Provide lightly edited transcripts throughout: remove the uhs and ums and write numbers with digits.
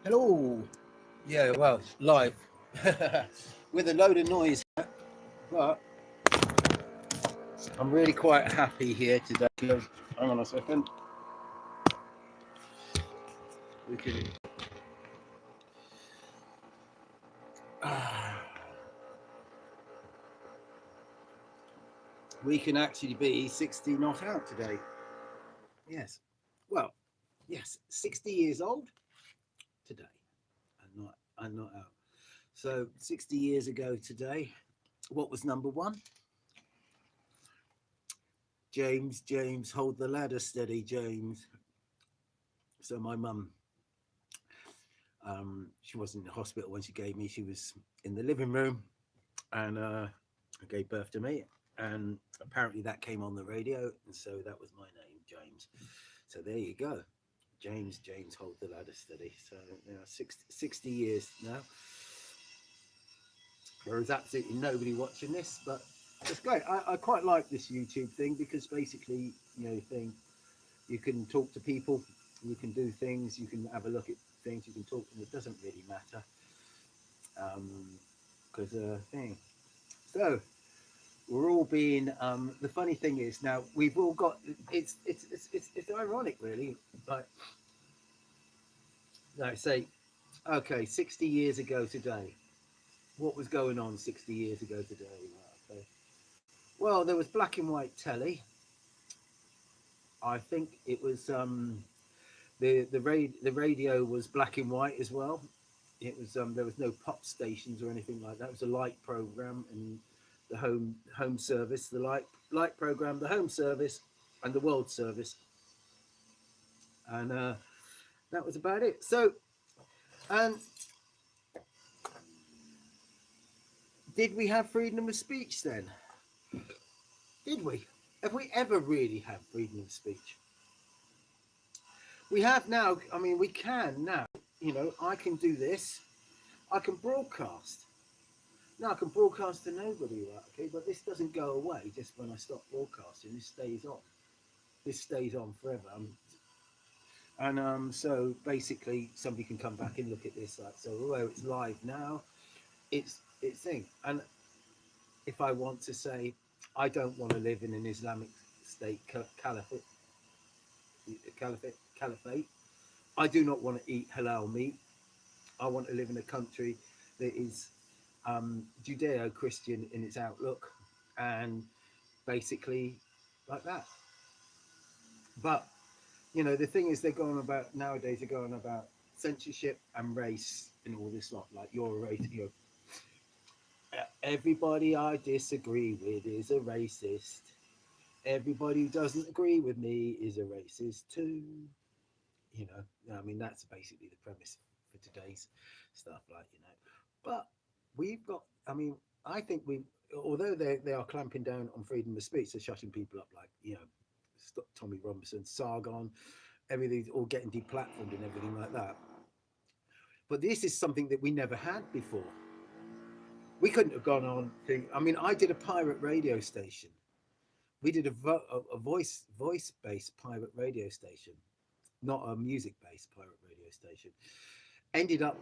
Hello. Yeah, well, live with a load of noise, but I'm really quite happy here today. Hang on a second. We can we can actually be 60 not out today. Yes. Well, yes, 60 years old today. I'm not out. So 60 years ago today, what was number one? James, hold the ladder steady, James. So my mum, she wasn't in the hospital when she gave me. She was in the living room, and gave birth to me. And apparently that came on the radio, and so that was my name, James. So there you go, James, hold the ladder steady. So 60 years now. There is absolutely nobody watching this, but it's great. I quite like this YouTube thing because basically, you can talk to people, you can do things, you can have a look at things, you can talk to them. It doesn't really matter because thing. So we're all being. The funny thing is now we've all got. It's ironic, really. Like, say, okay, 60 years ago today. What was going on 60 years ago today? Okay. Well, there was black and white telly. I think it was the radio was black and white as well. It was there was no pop stations or anything like that. It was a light program and the home service, the light program, the home service, and the world service, and that was about it. So, and did we have freedom of speech then? Did we? Have we ever really had freedom of speech? We have now. I mean, we can now. I can do this. I can broadcast. Now I can broadcast to nobody, right? Okay, but this doesn't go away just when I stop broadcasting. This stays on. This stays on forever. And so basically, somebody can come back and look at this. Like, so although it's live now, it's thing. And if I want to say, I don't want to live in an Islamic state caliphate. I do not want to eat halal meat. I want to live in a country that is Judeo-Christian in its outlook, and basically like that. But the thing is, they're going about nowadays. They're going about censorship and race and all this lot. Like, you're a race. Everybody I disagree with is a racist. Everybody who doesn't agree with me is a racist too. I mean, that's basically the premise for today's stuff. But we've got. I mean, I think although they are clamping down on freedom of speech, they're shutting people up. Like, Tommy Robinson, Sargon, everything's all getting deplatformed and everything like that. But this is something that we never had before. We couldn't have gone on to. I mean, I did a pirate radio station. We did a voice based pirate radio station, not a music based pirate radio station. Ended up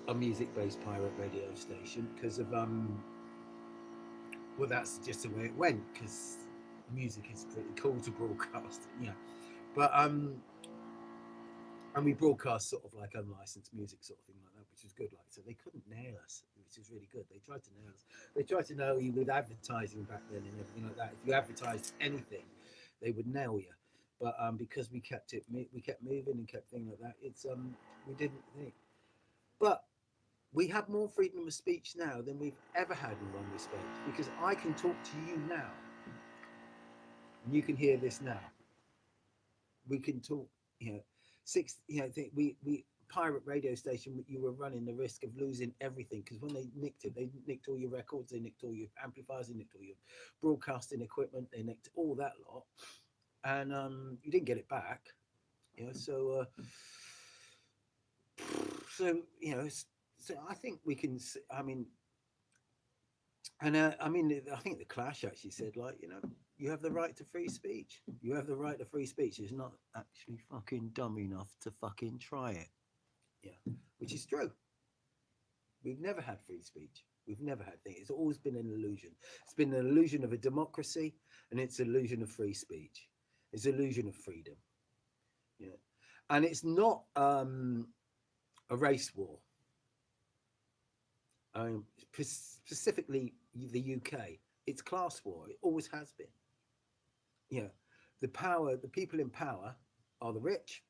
a music based pirate radio station because of well, that's just the way it went, because music is pretty cool to broadcast. Yeah, but and we broadcast sort of like unlicensed music, sort of thing like that, which was good. Like, so they couldn't nail us, which is really good. They tried to nail us. They tried to nail you with advertising back then and everything like that. If you advertised anything, they would nail you. But because we kept moving and kept things like that. We didn't think. But we have more freedom of speech now than we've ever had in one respect, because I can talk to you now, and you can hear this now. We can talk. You know, six. We pirate radio station. You were running the risk of losing everything, because when they nicked it, they nicked all your records, they nicked all your amplifiers, they nicked all your broadcasting equipment, they nicked all that lot, and you didn't get it back. So so I think we can. I mean, and I think the Clash actually said, like, you have the right to free speech. You have the right to free speech. It's not actually fucking dumb enough to fucking try it. Yeah. which is true. We've never had free speech. We've never had things. It's always been an illusion. It's been an illusion of a democracy, and it's an illusion of free speech. It's an illusion of freedom. Yeah, and it's not a race war. Specifically the UK. It's class war. It always has been. Yeah, the people in power are the rich.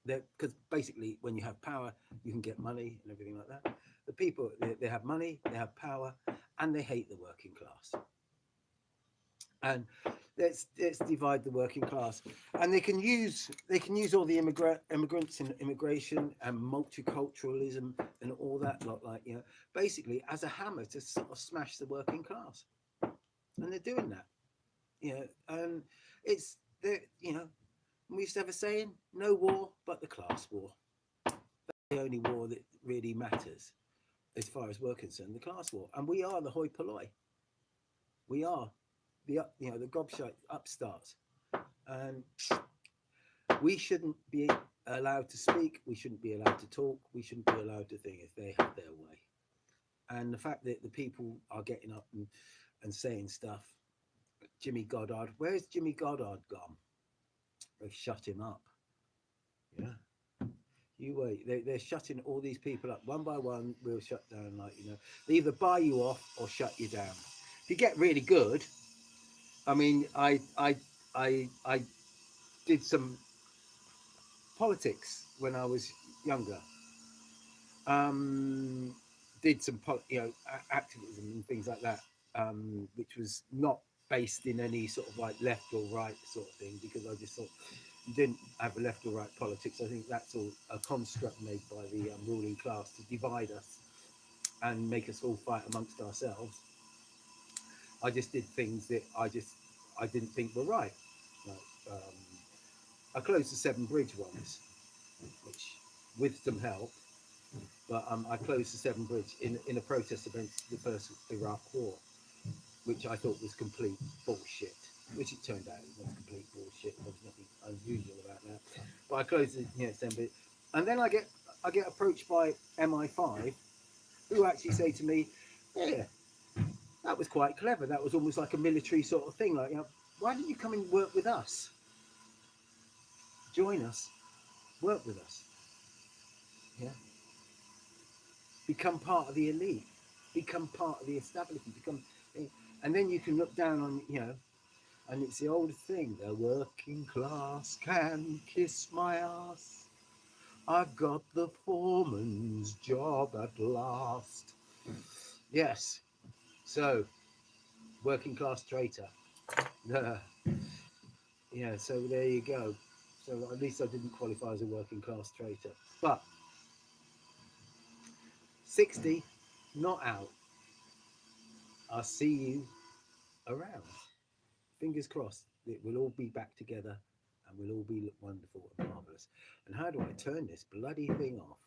Because basically, when you have power, you can get money and everything like that. The people, they have money, they have power, and they hate the working class. And let's divide the working class, and they can use all the immigrants and immigration and multiculturalism and all that lot, like, you know, basically as a hammer to sort of smash the working class, and they're doing that, you know, and it's you know, we used to have a saying, no war but the class war. That's the only war that really matters as far as we're concerned, the class war. And we are the hoi polloi. We are the gobshite upstarts. And we shouldn't be allowed to speak. We shouldn't be allowed to talk. We shouldn't be allowed to think if they have their way. And the fact that the people are getting up and saying stuff, Jimmy Goddard, where's Jimmy Goddard gone? They've shut him up. Yeah. You wait. They're shutting all these people up one by one. We'll shut down, like, you know, they either buy you off or shut you down. If you get really good, I mean, I did some politics when I was younger. Um, did some activism and things like that, which was not based in any sort of like left or right sort of thing, because I just thought you didn't have a left or right politics. I think that's all a construct made by the ruling class to divide us and make us all fight amongst ourselves. I just did things that I didn't think were right. Like, I closed the Severn Bridge once, which with some help, but I closed the Severn Bridge in a protest against the first Iraq War, which I thought was complete bullshit. Which it turned out it was complete bullshit. There was nothing unusual about that. But I closed the Severn Bridge, and then I get approached by MI5, who actually say to me, "Yeah, that was quite clever. That was almost like a military sort of thing. Like, you know, why don't you come and work with us? Join us, work with us. Yeah, become part of the elite, become part of the establishment, and then you can look down on, you know, and it's the old thing, the working class can kiss my ass. I've got the foreman's job at last." Yes, so working class traitor. Yeah, so there you go. So at least I didn't qualify as a working class traitor. But 60, not out. I'll see you around. Fingers crossed that we'll all be back together and we'll all be wonderful and marvellous. And how do I turn this bloody thing off?